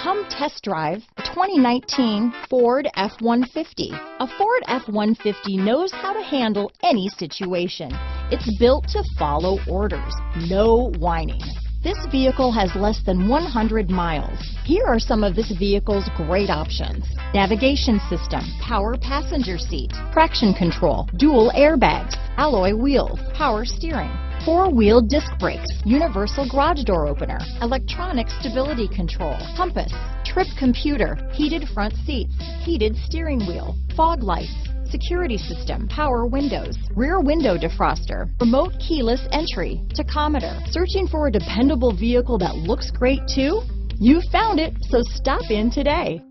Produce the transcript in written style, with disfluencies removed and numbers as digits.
Come test drive the 2019 Ford F-150. A Ford F-150 knows how to handle any situation. It's built to follow orders, no whining. This vehicle has less than 100 miles. Here are some of this vehicle's great options: navigation system, power passenger seat, traction control, dual airbags, alloy wheels, power steering, four-wheel disc brakes, universal garage door opener, electronic stability control, compass, trip computer, heated front seats, heated steering wheel, fog lights, security system, power windows, rear window defroster, remote keyless entry, tachometer. Searching for a dependable vehicle that looks great too? You found it, so stop in today.